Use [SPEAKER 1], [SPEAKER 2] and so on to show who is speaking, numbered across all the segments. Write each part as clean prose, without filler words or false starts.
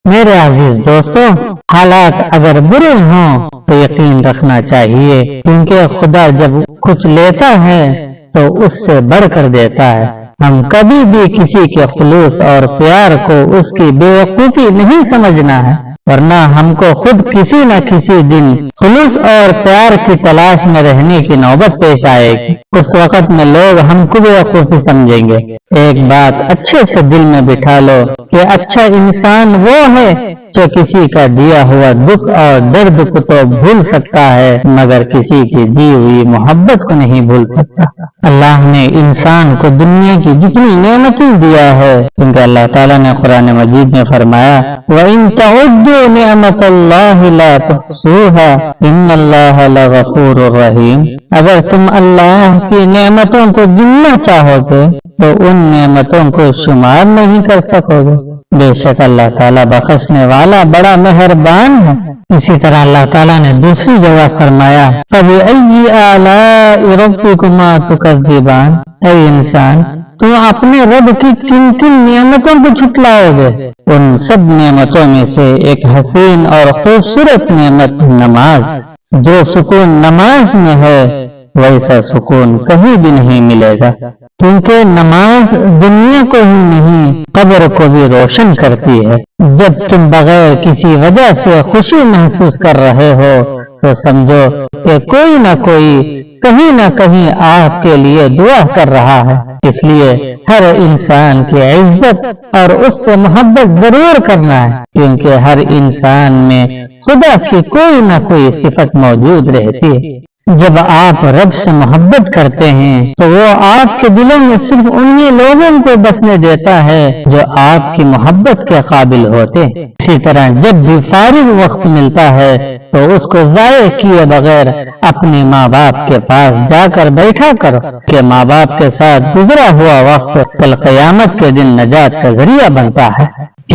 [SPEAKER 1] میرے عزیز دوستو، حالات اگر برے ہوں تو یقین رکھنا چاہیے، کیونکہ خدا جب کچھ لیتا ہے تو اس سے بڑھ کر دیتا ہے۔ ہم کبھی بھی کسی کے خلوص اور پیار کو اس کی بے وقوفی نہیں سمجھنا ہے، ورنہ ہم کو خود کسی نہ کسی دن خلوص اور پیار کی تلاش میں رہنے کی نوبت پیش آئے گی۔ اس وقت میں لوگ ہم کو بے وقوفی سمجھیں گے۔ ایک بات اچھے سے دل میں بٹھا لو کہ اچھا انسان وہ ہے جو کسی کا دیا ہوا دکھ اور درد کو تو بھول سکتا ہے، مگر کسی کی دی ہوئی محبت کو نہیں بھول سکتا۔ اللہ نے انسان کو دنیا کی جتنی نعمتیں دیا ہے، کیونکہ اللہ تعالیٰ نے قرآن مجید میں فرمایا وَإِن تَعُدُّوا نِعْمَةَ اللَّهِ لَا تُحْصُوهَا إِنَّ اللَّهَ لَغَفُورٌ رَحِيمٌ۔ اگر تم اللہ کی نعمتوں کو گننا چاہو گے تو ان نعمتوں کو شمار نہیں کر سکو گے۔ بے شک اللہ تعالیٰ بخشنے والا بڑا مہربان ہے۔ اسی طرح اللہ تعالیٰ نے دوسری جگہ فرمایا فَبِأَيِّ آلَاءِ رَبِّكُمَا تُكَذِّبَانِ۔ اے انسان، تو اپنے رب کی کن کن نعمتوں کو جھٹلاؤ گے؟ ان سب نعمتوں میں سے ایک حسین اور خوبصورت نعمت نماز، جو سکون نماز میں ہے ویسا سکون کہیں بھی نہیں ملے گا، کیونکہ نماز دنیا کو ہی نہیں قبر کو بھی روشن کرتی ہے۔ جب تم بغیر کسی وجہ سے خوشی محسوس کر رہے ہو تو سمجھو کہ کوئی نہ کوئی کہیں نہ کہیں آپ کے لیے دعا کر رہا ہے۔ اس لیے ہر انسان کی عزت اور اس سے محبت ضرور کرنا ہے، کیونکہ ہر انسان میں خدا کی کوئی نہ کوئی صفت موجود رہتی ہے۔ جب آپ رب سے محبت کرتے ہیں تو وہ آپ کے دلوں میں صرف انہی لوگوں کو بسنے دیتا ہے جو آپ کی محبت کے قابل ہوتے۔ اسی طرح جب بھی فارغ وقت ملتا ہے تو اس کو ضائع کیے بغیر اپنے ماں باپ کے پاس جا کر بیٹھا کرو، کہ ماں باپ کے ساتھ گزرا ہوا وقت کل قیامت کے دن نجات کا ذریعہ بنتا ہے۔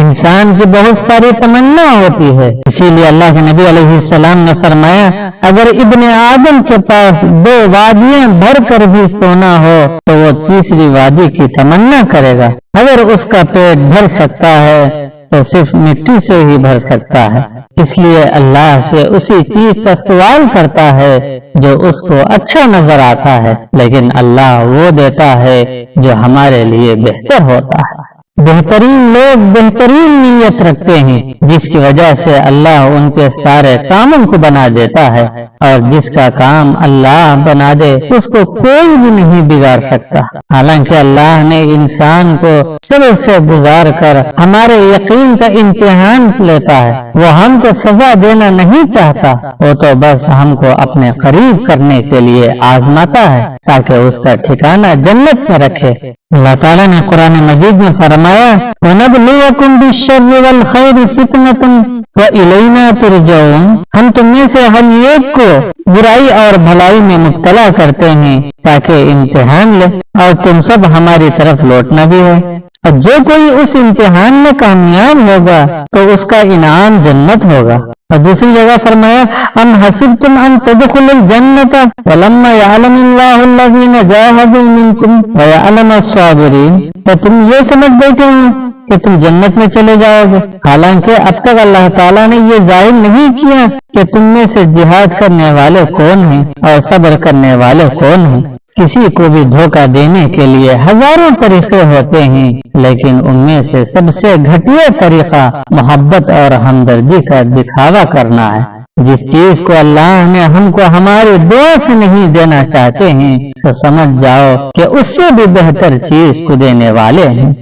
[SPEAKER 1] انسان کی بہت ساری تمنا ہوتی ہے، اسی لیے اللہ کے نبی علیہ السلام نے فرمایا اگر ابن آدم کے پاس 2 وادیاں بھر کر بھی سونا ہو تو وہ تیسری وادی کی تمنا کرے گا۔ اگر اس کا پیٹ بھر سکتا ہے تو صرف مٹی سے ہی بھر سکتا ہے، اس لیے اللہ سے اسی چیز کا سوال کرتا ہے جو اس کو اچھا نظر آتا ہے، لیکن اللہ وہ دیتا ہے جو ہمارے لیے بہتر ہوتا ہے۔ بہترین لوگ بہترین نیت رکھتے ہیں، جس کی وجہ سے اللہ ان کے سارے کاموں کو بنا دیتا ہے، اور جس کا کام اللہ بنا دے اس کو کوئی بھی نہیں بگاڑ سکتا۔ حالانکہ اللہ نے انسان کو صبر سے گزار کر ہمارے یقین کا امتحان لیتا ہے۔ وہ ہم کو سزا دینا نہیں چاہتا، وہ تو بس ہم کو اپنے قریب کرنے کے لیے آزماتا ہے تاکہ اس کا ٹھکانہ جنت میں رکھے۔ اللہ تعالیٰ نے قرآن مجید میں فرمایا وَنَبْلُوَكُمْ بِالشَّرِّ وَالْخَيْرِ فِتْنَةً وَإِلَيْنَا تُرْجَعُونَ۔ ہم تم میں سے ہر ایک کو برائی اور بھلائی میں مبتلا کرتے ہیں تاکہ امتحان لے، اور تم سب ہماری طرف لوٹنا بھی ہے، اور جو کوئی اس امتحان میں کامیاب ہوگا تو اس کا انعام جنت ہوگا۔ اور دوسری جگہ فرمایا ام حسبتم ان تدخلوا الجنۃ ولما يعلم الله الذين جاهدوا منكم ويعلم الصابرين۔ تو تم یہ سمجھ بیٹھے ہو کہ تم جنت میں چلے جاؤ گے، حالانکہ اب تک اللہ تعالیٰ نے یہ ظاہر نہیں کیا کہ تم میں سے جہاد کرنے والے کون ہیں اور صبر کرنے والے کون ہیں۔ کسی کو بھی دھوکہ دینے کے لیے ہزاروں طریقے ہوتے ہیں، لیکن ان میں سے سب سے گھٹیا طریقہ محبت اور ہمدردی کا دکھاوا کرنا ہے۔ جس چیز کو اللہ نے ہم کو ہماری دعا سے نہیں دینا چاہتے ہیں تو سمجھ جاؤ کہ اس سے بھی بہتر چیز کو دینے والے ہیں۔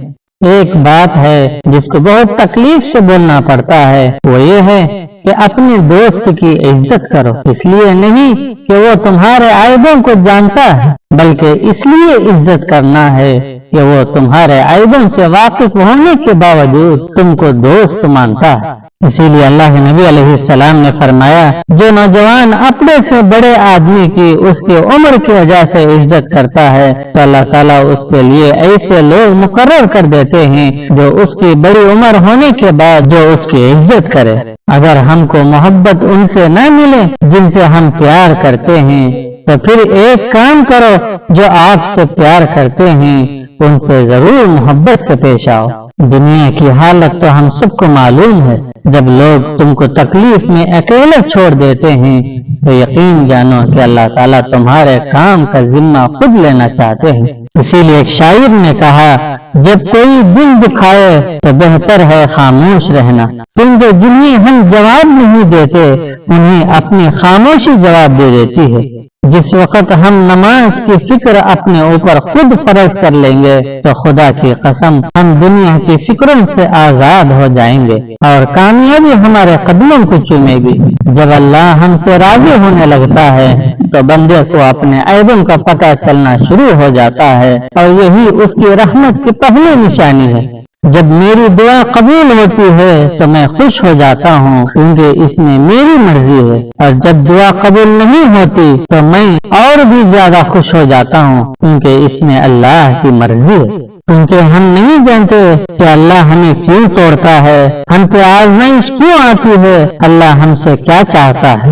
[SPEAKER 1] ایک بات ہے جس کو بہت تکلیف سے بولنا پڑتا ہے، وہ یہ ہے کہ اپنے دوست کی عزت کرو، اس لیے نہیں کہ وہ تمہارے عیبوں کو جانتا ہے، بلکہ اس لیے عزت کرنا ہے کہ وہ تمہارے عیبوں سے واقف ہونے کے باوجود تم کو دوست مانتا ہے۔ اسی لیے اللہ کے نبی علیہ السلام نے فرمایا جو نوجوان اپنے سے بڑے آدمی کی اس کی عمر کی وجہ سے عزت کرتا ہے تو اللہ تعالیٰ اس کے لیے ایسے لوگ مقرر کر دیتے ہیں جو اس کی بڑی عمر ہونے کے بعد جو اس کی عزت کرے۔ اگر ہم کو محبت ان سے نہ ملے جن سے ہم پیار کرتے ہیں تو پھر ایک کام کرو، جو آپ سے پیار کرتے ہیں ان سے ضرور محبت سے پیش آؤ۔ دنیا کی حالت تو ہم سب کو معلوم ہے، جب لوگ تم کو تکلیف میں اکیلے چھوڑ دیتے ہیں تو یقین جانو کہ اللہ تعالیٰ تمہارے کام کا ذمہ خود لینا چاہتے ہیں۔ اسی لیے ایک شاعر نے کہا، جب کوئی دل دکھائے تو بہتر ہے خاموش رہنا، کیونکہ جنہیں ہم جواب نہیں دیتے انہیں اپنی خاموشی جواب دے دیتی ہے۔ جس وقت ہم نماز کی فکر اپنے اوپر خود فرض کر لیں گے تو خدا کی قسم ہم دنیا کی فکروں سے آزاد ہو جائیں گے اور کامیابی ہمارے قدموں کو چومے گی۔ جب اللہ ہم سے راضی ہونے لگتا ہے تو بندے کو اپنے عیبوں کا پتہ چلنا شروع ہو جاتا ہے، اور یہی اس کی رحمت کی پہلی نشانی ہے۔ جب میری دعا قبول ہوتی ہے تو میں خوش ہو جاتا ہوں، کیونکہ اس میں میری مرضی ہے، اور جب دعا قبول نہیں ہوتی تو میں اور بھی زیادہ خوش ہو جاتا ہوں، کیونکہ اس میں اللہ کی مرضی ہے۔ کیونکہ ہم نہیں جانتے کہ اللہ ہمیں کیوں توڑتا ہے، ہم پہ آزمائش کیوں آتی ہے، اللہ ہم سے کیا چاہتا ہے۔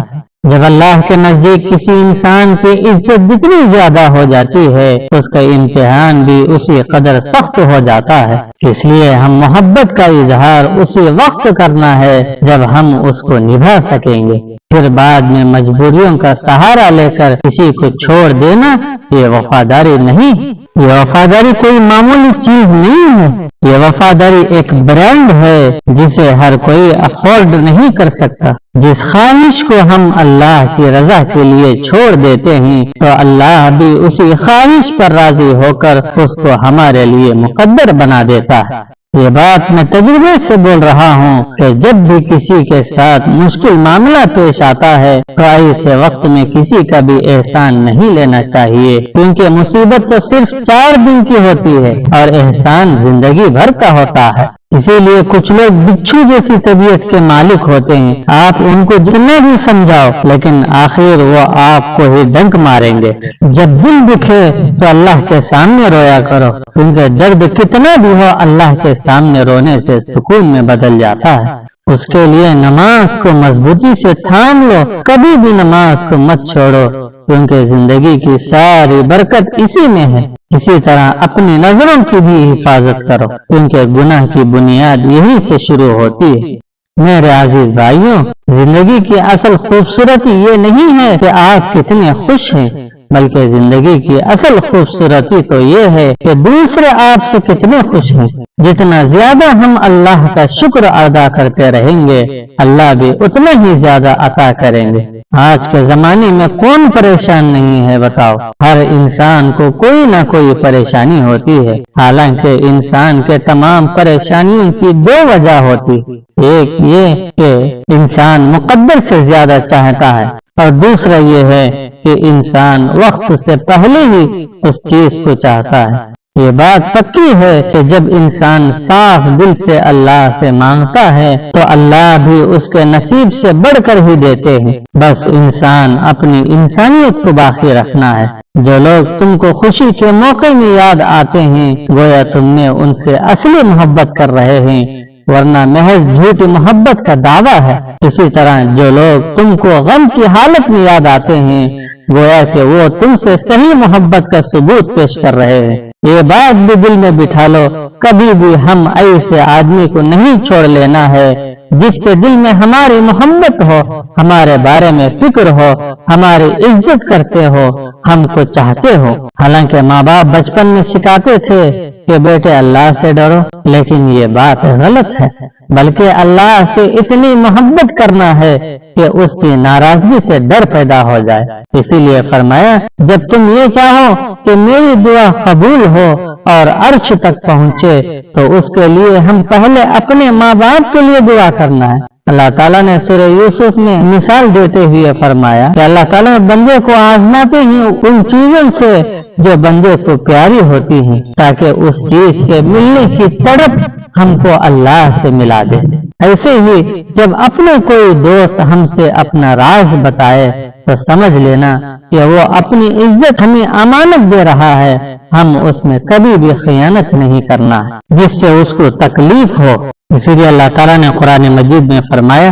[SPEAKER 1] جب اللہ کے نزدیک کسی انسان کی عزت جتنی زیادہ ہو جاتی ہے اس کا امتحان بھی اسی قدر سخت ہو جاتا ہے۔ اس لیے ہم محبت کا اظہار اسی وقت کرنا ہے جب ہم اس کو نبھا سکیں گے، پھر بعد میں مجبوریوں کا سہارا لے کر کسی کو چھوڑ دینا یہ وفاداری نہیں۔ یہ وفاداری کوئی معمولی چیز نہیں ہے، یہ وفاداری ایک برانڈ ہے جسے ہر کوئی افورڈ نہیں کر سکتا۔ جس خواہش کو ہم اللہ کی رضا کے لیے چھوڑ دیتے ہیں تو اللہ بھی اسی خواہش پر راضی ہو کر اس کو ہمارے لیے مقدر بنا دیتا ہے۔ یہ بات میں تجربے سے بول رہا ہوں کہ جب بھی کسی کے ساتھ مشکل معاملہ پیش آتا ہے تو ایسے وقت میں کسی کا بھی احسان نہیں لینا چاہیے، کیونکہ مصیبت تو صرف 4 دن کی ہوتی ہے اور احسان زندگی بھر کا ہوتا ہے۔ اسی لیے کچھ لوگ بچھو جیسی طبیعت کے مالک ہوتے ہیں، آپ ان کو جتنا بھی سمجھاؤ لیکن آخر وہ آپ کو ہی ڈنک ماریں گے۔ جب دل دکھے تو اللہ کے سامنے رویا کرو، کیونکہ درد کتنا بھی ہو اللہ کے سامنے رونے سے سکون میں بدل جاتا ہے۔ اس کے لیے نماز کو مضبوطی سے تھام لو، کبھی بھی نماز کو مت چھوڑو، کیونکہ زندگی کی ساری برکت اسی میں ہے۔ اسی طرح اپنی نظروں کی بھی حفاظت کرو، کیونکہ گناہ کی بنیاد یہی سے شروع ہوتی ہے۔ میرے عزیز بھائیوں، زندگی کی اصل خوبصورتی یہ نہیں ہے کہ آپ کتنے خوش ہیں، بلکہ زندگی کی اصل خوبصورتی تو یہ ہے کہ دوسرے آپ سے کتنے خوش ہیں۔ جتنا زیادہ ہم اللہ کا شکر ادا کرتے رہیں گے اللہ بھی اتنا ہی زیادہ عطا کریں گے۔ آج کے زمانے میں کون پریشان نہیں ہے بتاؤ؟ ہر انسان کو کوئی نہ کوئی پریشانی ہوتی ہے، حالانکہ انسان کے تمام پریشانیوں کی 2 وجہ ہوتی، ایک یہ کہ انسان مقدر سے زیادہ چاہتا ہے، اور دوسرا یہ ہے کہ انسان وقت سے پہلے ہی اس چیز کو چاہتا ہے۔ یہ بات پکی ہے کہ جب انسان صاف دل سے اللہ سے مانگتا ہے تو اللہ بھی اس کے نصیب سے بڑھ کر ہی دیتے ہیں، بس انسان اپنی انسانیت کو باقی رکھنا ہے۔ جو لوگ تم کو خوشی کے موقع میں یاد آتے ہیں گویا تم نے ان سے اصلی محبت کر رہے ہیں، ورنہ محض جھوٹی محبت کا دعویٰ ہے۔ اسی طرح جو لوگ تم کو غم کی حالت میں یاد آتے ہیں گویا کہ وہ تم سے صحیح محبت کا ثبوت پیش کر رہے ہیں۔ یہ بات بھی دل میں بٹھا لو، کبھی بھی ہم ایسے آدمی کو نہیں چھوڑ لینا ہے جس کے دل میں ہماری محبت ہو، ہمارے بارے میں فکر ہو، ہماری عزت کرتے ہو، ہم کو چاہتے ہو۔ حالانکہ ماں باپ بچپن میں سکھاتے تھے کہ بیٹے اللہ سے ڈرو، لیکن یہ بات غلط ہے، بلکہ اللہ سے اتنی محبت کرنا ہے کہ اس کی ناراضگی سے ڈر پیدا ہو جائے۔ اسی لیے فرمایا جب تم یہ چاہو کہ میری دعا قبول ہو اور عرش تک پہنچے تو اس کے لیے ہم پہلے اپنے ماں باپ کے لیے دعا کرنا ہے۔ اللہ تعالیٰ نے سورہ یوسف میں مثال دیتے ہوئے فرمایا کہ اللہ تعالیٰ بندے کو آزماتے ہیں ان چیزوں سے جو بندے کو پیاری ہوتی ہیں تاکہ اس چیز کے ملنے کی تڑپ ہم کو اللہ سے ملا دے۔ ایسے ہی جب اپنے کوئی دوست ہم سے اپنا راز بتائے تو سمجھ لینا کہ وہ اپنی عزت ہمیں امانت دے رہا ہے، ہم اس میں کبھی بھی خیانت نہیں کرنا جس سے اس کو تکلیف ہو۔ اسی لیے اللہ تعالیٰ نے قرآن مجید میں فرمایا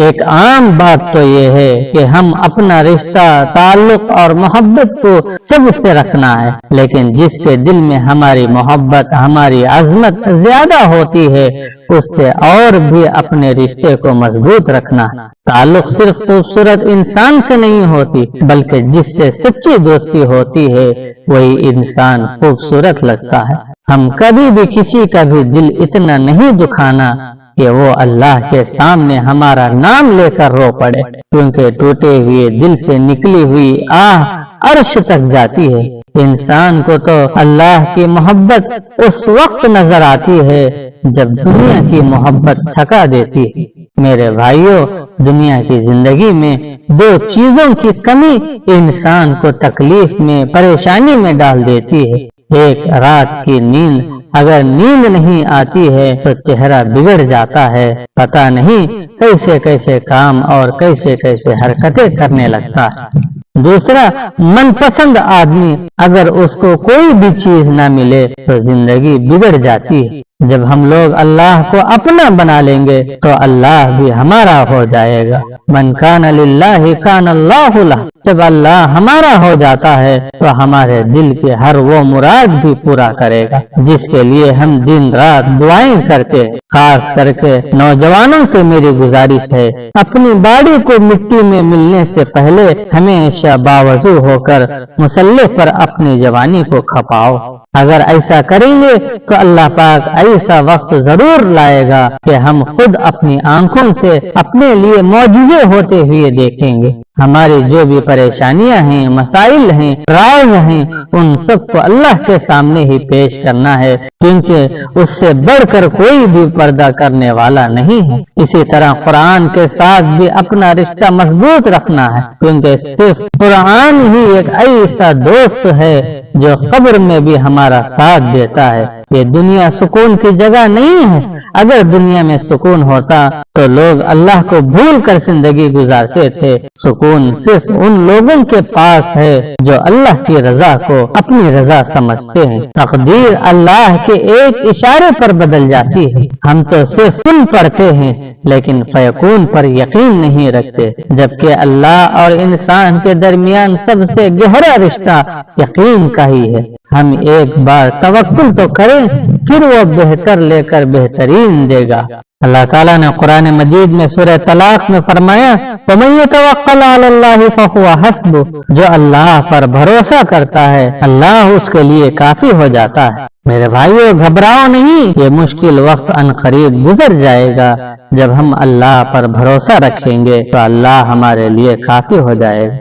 [SPEAKER 1] ایک عام بات تو یہ ہے کہ ہم اپنا رشتہ، تعلق اور محبت کو سب سے رکھنا ہے، لیکن جس کے دل میں ہماری محبت، ہماری عظمت زیادہ ہوتی ہے، اس سے اور بھی اپنے رشتے کو مضبوط رکھنا ہے۔ تعلق صرف خوبصورت انسان سے نہیں ہوتی، بلکہ جس سے سچی دوستی ہوتی ہے وہی انسان خوبصورت لگتا ہے۔ ہم کبھی بھی کسی کا بھی دل اتنا نہیں دکھانا کہ وہ اللہ کے سامنے ہمارا نام لے کر رو پڑے، کیونکہ ٹوٹے ہوئے دل سے نکلی ہوئی آہ عرش تک جاتی ہے۔ انسان کو تو اللہ کی محبت اس وقت نظر آتی ہے جب دنیا کی محبت تھکا دیتی ہے۔ میرے بھائیوں، دنیا کی زندگی میں دو چیزوں کی کمی انسان کو تکلیف میں، پریشانی میں ڈال دیتی ہے۔ ایک رات کی نیند، اگر نیند نہیں آتی ہے تو چہرہ بگڑ جاتا ہے، پتہ نہیں کیسے کیسے کام اور کیسے کیسے حرکتیں کرنے لگتا ہے۔ دوسرا، من پسند آدمی، اگر اس کو کوئی بھی چیز نہ ملے تو زندگی بگڑ جاتی ہے۔ جب ہم لوگ اللہ کو اپنا بنا لیں گے تو اللہ بھی ہمارا ہو جائے گا۔ من کان للہ کان اللہ لہ، جب اللہ ہمارا ہو جاتا ہے تو ہمارے دل کے ہر وہ مراد بھی پورا کرے گا جس کے لیے ہم دن رات دعائیں کرتے ہیں۔ خاص کر کے نوجوانوں سے میری گزارش ہے، اپنی باڈی کو مٹی میں ملنے سے پہلے ہمیشہ باوضو ہو کر مصلی پر اپنی جوانی کو کھپاؤ۔ اگر ایسا کریں گے تو اللہ پاک ایسا وقت ضرور لائے گا کہ ہم خود اپنی آنکھوں سے اپنے لیے معجزے ہوتے ہوئے دیکھیں گے۔ ہماری جو بھی پریشانیاں ہیں، مسائل ہیں، راز ہیں، ان سب کو اللہ کے سامنے ہی پیش کرنا ہے، کیونکہ اس سے بڑھ کر کوئی بھی پردہ کرنے والا نہیں ہے۔ اسی طرح قرآن کے ساتھ بھی اپنا رشتہ مضبوط رکھنا ہے، کیونکہ صرف قرآن ہی ایک ایسا دوست ہے جو قبر میں بھی ہمارا ساتھ دیتا ہے۔ یہ دنیا سکون کی جگہ نہیں ہے۔ اگر دنیا میں سکون ہوتا تو لوگ اللہ کو بھول کر زندگی گزارتے تھے۔ سکون صرف ان لوگوں کے پاس ہے جو اللہ کی رضا کو اپنی رضا سمجھتے ہیں۔ تقدیر اللہ کے ایک اشارے پر بدل جاتی ہے۔ ہم تو صرف کن پڑھتے ہیں لیکن فیکون پر یقین نہیں رکھتے، جبکہ اللہ اور انسان کے درمیان سب سے گہرا رشتہ یقین کا ہی ہے۔ ہم ایک بار توکل تو کریں، پھر وہ بہتر لے کر بہترین دے گا۔ اللہ تعالیٰ نے قرآن مجید میں سورہ طلاق میں فرمایا، وَمَن يَتَوَکَّلْ عَلَى اللَّهِ فَهُوَ حَسْبُهُ، جو اللہ پر بھروسہ کرتا ہے اللہ اس کے لیے کافی ہو جاتا ہے۔ میرے بھائیو، گھبراؤ نہیں، یہ مشکل وقت عنقریب گزر جائے گا۔ جب ہم اللہ پر بھروسہ رکھیں گے تو اللہ ہمارے لیے کافی ہو جائے گا۔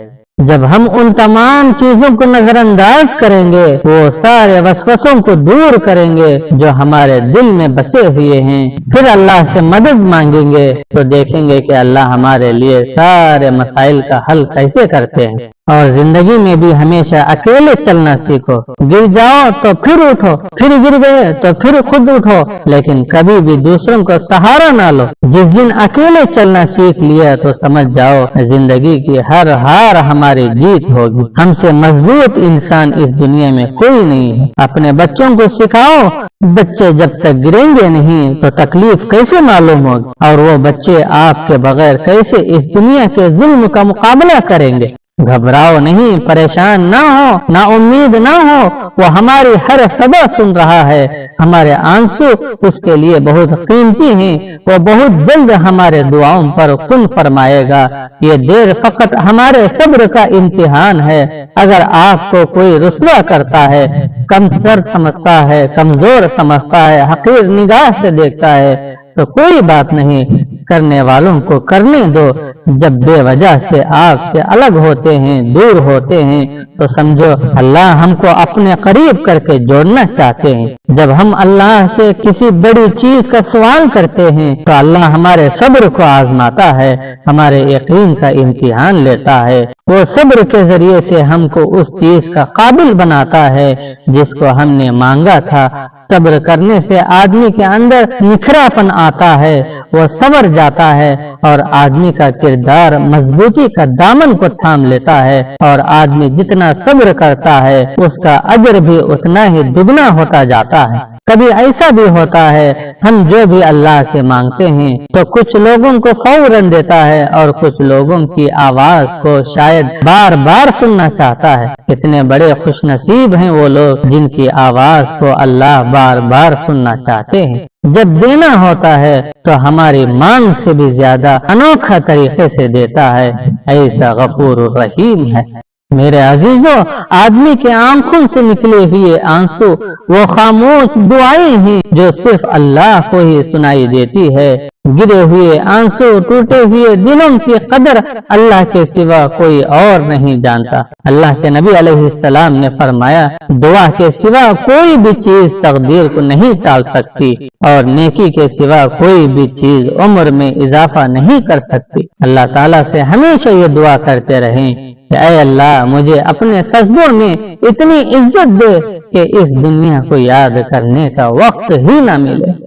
[SPEAKER 1] جب ہم ان تمام چیزوں کو نظر انداز کریں گے، وہ سارے وسوسوں کو دور کریں گے جو ہمارے دل میں بسے ہوئے ہیں، پھر اللہ سے مدد مانگیں گے تو دیکھیں گے کہ اللہ ہمارے لیے سارے مسائل کا حل کیسے کرتے ہیں۔ اور زندگی میں بھی ہمیشہ اکیلے چلنا سیکھو۔ گر جاؤ تو پھر اٹھو، پھر گر گئے تو پھر خود اٹھو، لیکن کبھی بھی دوسروں کو سہارا نہ لو۔ جس دن اکیلے چلنا سیکھ لیا تو سمجھ جاؤ زندگی کی ہر ہار ہماری جیت ہوگی۔ ہم سے مضبوط انسان اس دنیا میں کوئی نہیں ہے۔ اپنے بچوں کو سکھاؤ، بچے جب تک گریں گے نہیں تو تکلیف کیسے معلوم ہوگی، اور وہ بچے آپ کے بغیر کیسے اس دنیا کے ظلم کا مقابلہ کریں گے۔ گھبراؤ نہیں، پریشان نہ ہو، نا امید نہ ہو، وہ ہماری ہر صدا سن رہا ہے۔ ہمارے آنسو اس کے لیے بہت قیمتی ہیں، وہ بہت جلد ہمارے دعاؤں پر کن فرمائے گا۔ یہ دیر فقط ہمارے صبر کا امتحان ہے۔ اگر آپ کو کوئی رسوا کرتا ہے، کمتر سمجھتا ہے، کمزور سمجھتا ہے، حقیر نگاہ سے دیکھتا ہے تو کوئی بات نہیں، کرنے والوں کو کرنے دو۔ جب بے وجہ سے آپ سے الگ ہوتے ہیں، دور ہوتے ہیں، تو سمجھو اللہ ہم کو اپنے قریب کر کے جوڑنا چاہتے ہیں۔ جب ہم اللہ سے کسی بڑی چیز کا سوال کرتے ہیں تو اللہ ہمارے صبر کو آزماتا ہے، ہمارے یقین کا امتحان لیتا ہے۔ وہ صبر کے ذریعے سے ہم کو اس چیز کا قابل بناتا ہے جس کو ہم نے مانگا تھا۔ صبر کرنے سے آدمی کے اندر نکھراپن آتا ہے، وہ سنور جاتا ہے، اور آدمی کا کردار مضبوطی کا دامن کو تھام لیتا ہے، اور آدمی جتنا صبر کرتا ہے اس کا اجر بھی اتنا ہی دگنا ہوتا جاتا ہے۔ کبھی ایسا بھی ہوتا ہے ہم جو بھی اللہ سے مانگتے ہیں تو کچھ لوگوں کو فوراً دیتا ہے اور کچھ لوگوں کی آواز کو شاید بار بار سننا چاہتا ہے۔ کتنے بڑے خوش نصیب ہیں وہ لوگ جن کی آواز کو اللہ بار بار سننا چاہتے ہیں۔ جب دینا ہوتا ہے تو ہماری مانگ سے بھی زیادہ انوکھا طریقے سے دیتا ہے، ایسا غفور الرحیم ہے۔ میرے عزیزوں، آدمی کے آنکھوں سے نکلے ہوئے آنسو وہ خاموش دعائیں ہیں جو صرف اللہ کو ہی سنائی دیتی ہے۔ گرے ہوئے آنسو، ٹوٹے ہوئے دلوں کی قدر اللہ کے سوا کوئی اور نہیں جانتا۔ اللہ کے نبی علیہ السلام نے فرمایا، دعا کے سوا کوئی بھی چیز تقدیر کو نہیں ٹال سکتی اور نیکی کے سوا کوئی بھی چیز عمر میں اضافہ نہیں کر سکتی۔ اللہ تعالیٰ سے ہمیشہ یہ دعا کرتے رہیں کہ اے اللہ مجھے اپنے سجدوں میں اتنی عزت دے کہ اس دنیا کو یاد کرنے کا وقت ہی نہ ملے۔